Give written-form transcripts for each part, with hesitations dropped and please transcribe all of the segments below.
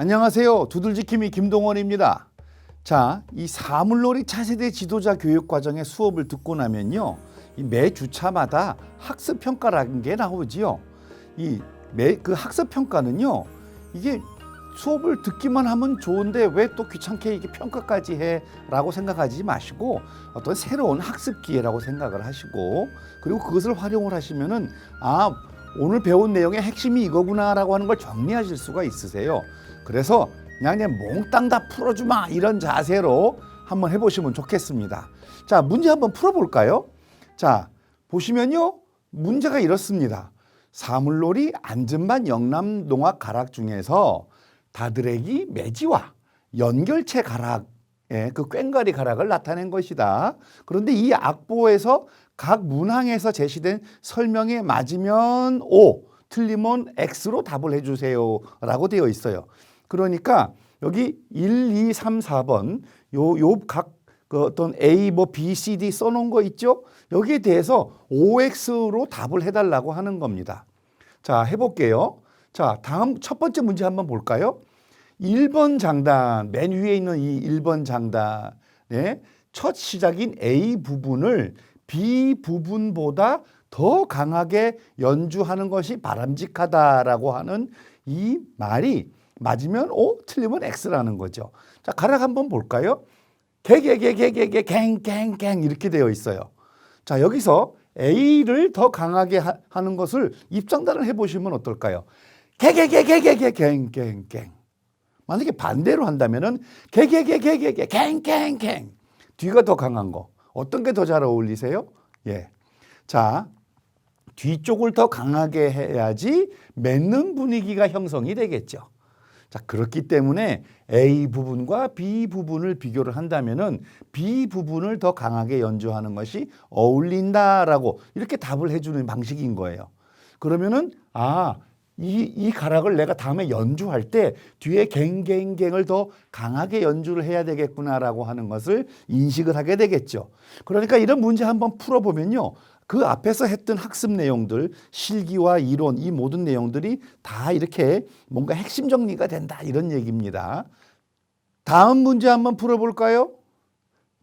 안녕하세요. 두들지킴이 김동원입니다. 자, 이 사물놀이 차세대 지도자 교육 과정의 수업을 듣고 나면요, 매 주차마다 학습 평가라는 게 나오지요. 그 학습 평가는요, 이게 수업을 듣기만 하면 좋은데 왜 또 귀찮게 이게 평가까지 해라고 생각하지 마시고 어떤 새로운 학습 기회라고 생각을 하시고, 그리고 그것을 활용을 하시면은 오늘 배운 내용의 핵심이 이거구나라고 하는 걸 정리하실 수가 있으세요. 그래서 그냥 몽땅 다 풀어주마 이런 자세로 한번 해보시면 좋겠습니다. 자, 문제 한번 풀어볼까요? 자, 보시면요, 문제가 이렇습니다. 사물놀이 안전반 영남농악 가락 중에서 다드래기 매지와 연결체 가락의 그 꽹과리 가락을 나타낸 것이다. 그런데 이 악보에서 각 문항에서 제시된 설명에 맞으면 O, 틀리면 X로 답을 해주세요 라고 되어 있어요. 그러니까 여기 1, 2, 3, 4번 각 어떤 A, B, C, D 써놓은 거 있죠? 여기에 대해서 OX로 답을 해달라고 하는 겁니다. 자, 해볼게요. 자, 다음 첫 번째 문제 한번 볼까요? 1번 장단, 맨 위에 있는 이 1번 장단의 첫 시작인 A 부분을 B 부분보다 더 강하게 연주하는 것이 바람직하다라고 하는 이 말이 맞으면 O, 틀리면 X라는 거죠. 자, 가락 한번 볼까요? 갱갱갱 이렇게 되어 있어요. 자, 여기서 A를 더 강하게 하는 것을 입장단을 해보시면 어떨까요? 갱갱갱. 만약에 반대로 한다면은 갱갱 뒤가 더 강한 거. 어떤 게 더 잘 어울리세요? 예. 자, 뒤쪽을 더 강하게 해야지 맺는 분위기가 형성이 되겠죠. 자, 그렇기 때문에 A 부분과 B 부분을 비교를 한다면은 B 부분을 더 강하게 연주하는 것이 어울린다라고 이렇게 답을 해주는 방식인 거예요. 그러면은 이 가락을 내가 다음에 연주할 때 뒤에 갱갱갱을 더 강하게 연주를 해야 되겠구나라고 하는 것을 인식을 하게 되겠죠. 그러니까 이런 문제 한번 풀어보면요, 그 앞에서 했던 학습 내용들, 실기와 이론, 이 모든 내용들이 다 이렇게 뭔가 핵심 정리가 된다 이런 얘기입니다. 다음 문제 한번 풀어볼까요?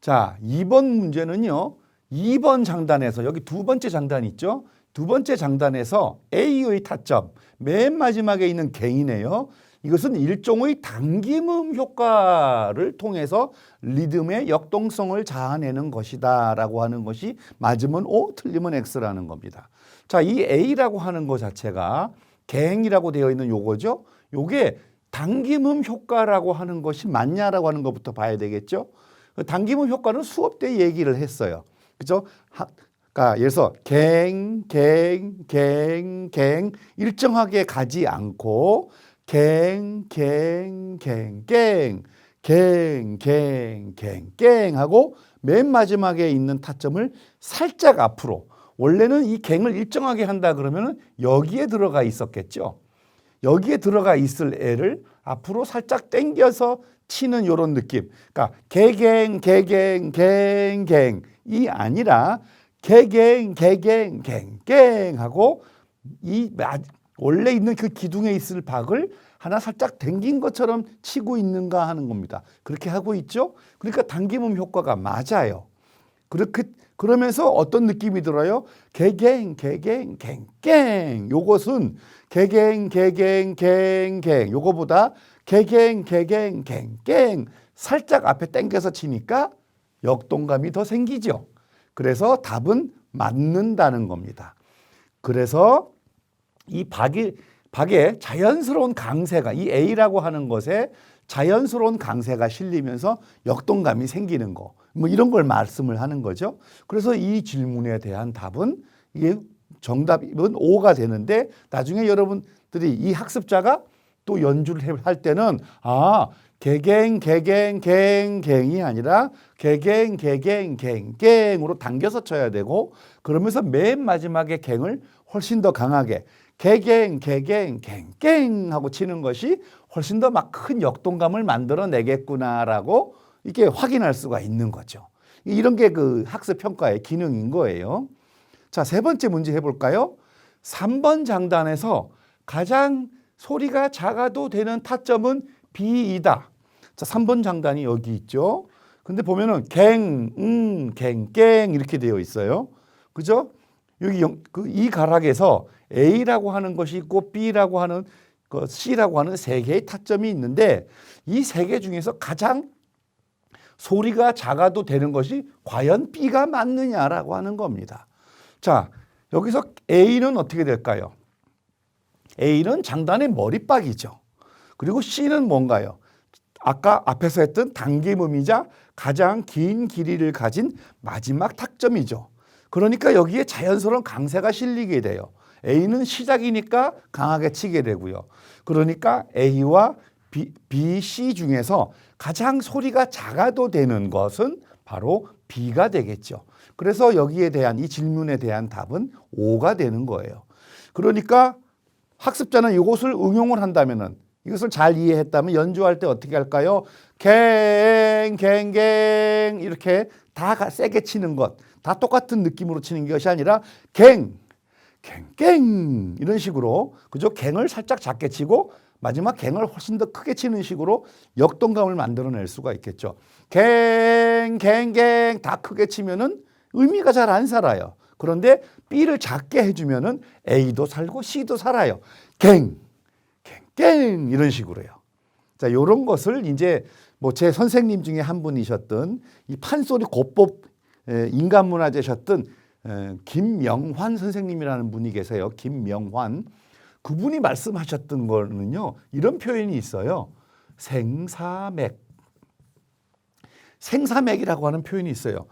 자, 2번 문제는요, 2번 장단에서 여기 두 번째 장단 있죠? 두 번째 장단에서 A의 타점, 맨 마지막에 있는 갱이네요. 이것은 일종의 당김음 효과를 통해서 리듬의 역동성을 자아내는 것이다 라고 하는 것이 맞으면 O, 틀리면 X라는 겁니다. 자, 이 A라고 하는 것 자체가 갱이라고 되어 있는 요거죠. 요게 당김음 효과라고 하는 것이 맞냐라고 하는 것부터 봐야 되겠죠. 당김음 효과는 수업 때 얘기를 했어요. 그죠? 그러니까 예를 들어서 갱 일정하게 가지 않고 갱 하고 맨 마지막에 있는 타점을 살짝 앞으로, 원래는 이 갱을 일정하게 한다 그러면 여기에 들어가 있었겠죠. 여기에 들어가 있을 애를 앞으로 살짝 당겨서 치는 이런 느낌. 그러니까 개갱 이 아니라 개갱 하고 이 원래 있는 그 기둥에 있을 박을 하나 살짝 당긴 것처럼 치고 있는가 하는 겁니다. 그렇게 하고 있죠. 그러니까 당김음 효과가 맞아요. 그러면서 어떤 느낌이 들어요? 개갱 요것은 개갱 요거보다 개갱 살짝 앞에 당겨서 치니까 역동감이 더 생기죠. 그래서 답은 맞는다는 겁니다. 그래서 이 박의 자연스러운 강세가, 이 A라고 하는 것에 자연스러운 강세가 실리면서 역동감이 생기는 거, 뭐 이런 걸 말씀을 하는 거죠. 그래서 이 질문에 대한 답은, 이게 정답은 O가 되는데, 나중에 여러분들이 이 학습자가 또 연주를 할 때는 개갱이 아니라 개갱으로 당겨서 쳐야 되고, 그러면서 맨 마지막에 갱을 훨씬 더 강하게 개갱 하고 치는 것이 훨씬 더 막 큰 역동감을 만들어내겠구나라고 이렇게 확인할 수가 있는 거죠. 이런 게 그 학습 평가의 기능인 거예요. 자, 세 번째 문제 해볼까요? 3번 장단에서 가장 소리가 작아도 되는 타점은 B이다. 자, 3번 장단이 여기 있죠. 근데 보면은 갱, 갱 이렇게 되어 있어요. 그죠? 여기 이 가락에서 A라고 하는 것이 있고 B라고 하는 C라고 하는 세 개의 타점이 있는데 이 세 개 중에서 가장 소리가 작아도 되는 것이 과연 B가 맞느냐라고 하는 겁니다. 자, 여기서 A는 어떻게 될까요? A는 장단의 머리박이죠. 그리고 C는 뭔가요? 아까 앞에서 했던 당김음이자 가장 긴 길이를 가진 마지막 탁점이죠. 그러니까 여기에 자연스러운 강세가 실리게 돼요. A는 시작이니까 강하게 치게 되고요. 그러니까 A와 B, C 중에서 가장 소리가 작아도 되는 것은 바로 B가 되겠죠. 그래서 여기에 대한 이 질문에 대한 답은 O가 되는 거예요. 그러니까 학습자는 이것을 응용을 한다면은 이것을 잘 이해했다면 연주할 때 어떻게 할까요? 갱, 갱, 갱 이렇게 다 세게 치는 것, 다 똑같은 느낌으로 치는 것이 아니라 갱, 갱, 갱 이런 식으로 그죠? 갱을 살짝 작게 치고 마지막 갱을 훨씬 더 크게 치는 식으로 역동감을 만들어낼 수가 있겠죠. 갱, 갱, 갱 다 크게 치면은 의미가 잘 안 살아요. 그런데 B를 작게 해주면은 A도 살고 C도 살아요. 갱, 갱, 갱 이런 식으로요. 자, 이런 것을 이제 뭐 제 선생님 중에 한 분이셨던 이 판소리 고법 인간문화재셨던 김명환 선생님이라는 분이 계세요. 김명환. 그분이 말씀하셨던 거는요. 이런 표현이 있어요. 생사맥. 생사맥이라고 하는 표현이 있어요.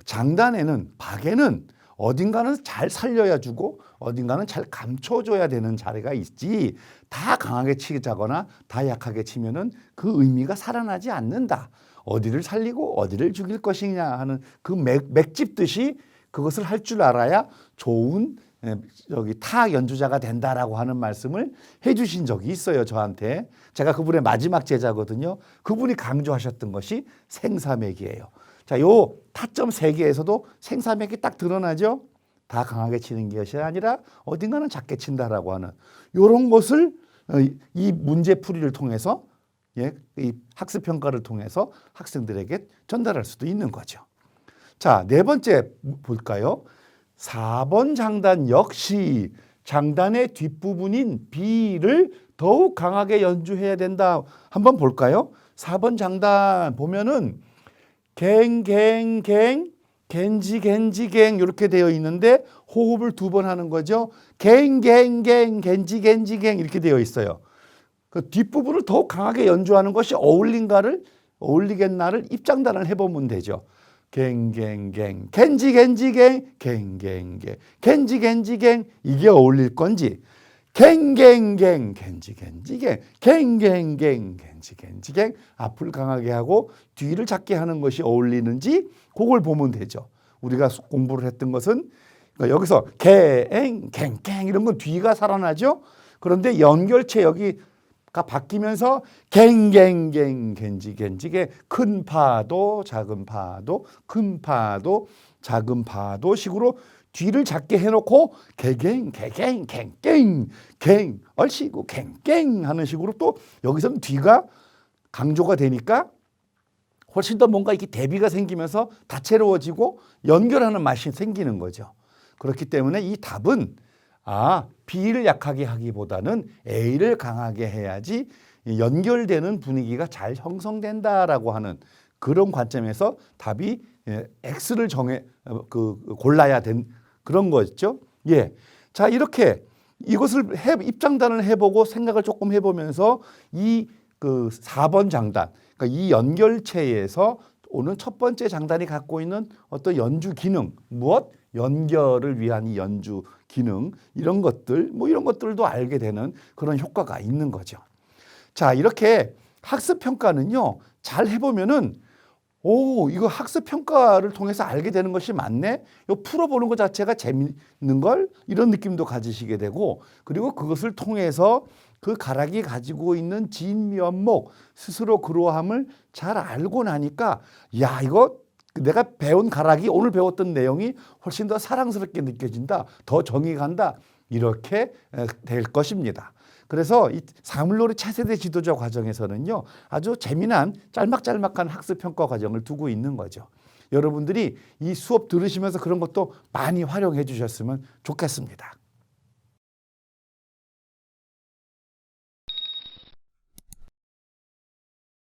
장단에는 박에는 어딘가는 잘 살려야 주고 어딘가는 잘 감춰줘야 되는 자리가 있지 다 강하게 치자거나 다 약하게 치면은 그 의미가 살아나지 않는다. 어디를 살리고 어디를 죽일 것이냐 하는 그 맥짚듯이 그것을 할 줄 알아야 좋은 타 연주자가 된다라고 하는 말씀을 해주신 적이 있어요. 저한테. 제가 그분의 마지막 제자거든요. 그분이 강조하셨던 것이 생사맥이에요. 자, 요 타점 세 개에서도 생사맥이 딱 드러나죠. 다 강하게 치는 것이 아니라 어딘가는 작게 친다라고 하는 이런 것을 이 문제풀이를 통해서 이 학습평가를 통해서 학생들에게 전달할 수도 있는 거죠. 자, 네 번째 볼까요? 4번 장단 역시 장단의 뒷부분인 B를 더욱 강하게 연주해야 된다. 한번 볼까요? 4번 장단 보면은 갱갱갱 겐지겐지갱 이렇게 되어 있는데 호흡을 2번 하는 거죠. 갱갱갱 겐지겐지갱 이렇게 되어 있어요. 그 뒷부분을 더욱 강하게 연주하는 것이 어울리겠나를 입장단을 해보면 되죠. 갱갱갱 겐지겐지갱 갱갱갱 겐지겐지갱 이게 어울릴 건지 갱갱갱 겐지겐지갱 갱갱갱 겐지겐지갱 앞을 강하게 하고 뒤를 작게 하는 것이 어울리는지 그걸 보면 되죠. 우리가 공부를 했던 것은 여기서 갱, 갱 이런 건 뒤가 살아나죠. 그런데 연결체 여기가 바뀌면서 갱갱갱 겐지겐지갱 큰 파도 작은 파도 큰 파도 작은 파도 식으로 뒤를 작게 해놓고 개갱 개갱 갱갱 갱 얼씨구 갱갱 하는 식으로 또 여기서는 뒤가 강조가 되니까 훨씬 더 뭔가 이렇게 대비가 생기면서 다채로워지고 연결하는 맛이 생기는 거죠. 그렇기 때문에 이 답은 B를 약하게 하기보다는 A를 강하게 해야지 연결되는 분위기가 잘 형성된다라고 하는 그런 관점에서 답이 X를 골라야 된 그런 거였죠. 예. 자, 이렇게 이것을 입장단을 해보고 생각을 조금 해보면서 이 4번 장단, 그러니까 이 연결체에서 오는 첫 번째 장단이 갖고 있는 어떤 연주 기능, 무엇? 연결을 위한 이 연주 기능, 이런 것들, 이런 것들도 알게 되는 그런 효과가 있는 거죠. 자, 이렇게 학습평가는요, 잘 해보면은 이거 학습평가를 통해서 알게 되는 것이 맞네? 이거 풀어보는 것 자체가 재밌는 걸? 이런 느낌도 가지시게 되고, 그리고 그것을 통해서 그 가락이 가지고 있는 진면목, 스스로 그러함을 잘 알고 나니까, 야, 이거 내가 배운 가락이 오늘 배웠던 내용이 훨씬 더 사랑스럽게 느껴진다. 더 정이 간다. 이렇게 될 것입니다. 그래서 이 사물놀이 차세대 지도자 과정에서는요, 아주 재미난 짤막짤막한 학습 평가 과정을 두고 있는 거죠. 여러분들이 이 수업 들으시면서 그런 것도 많이 활용해 주셨으면 좋겠습니다.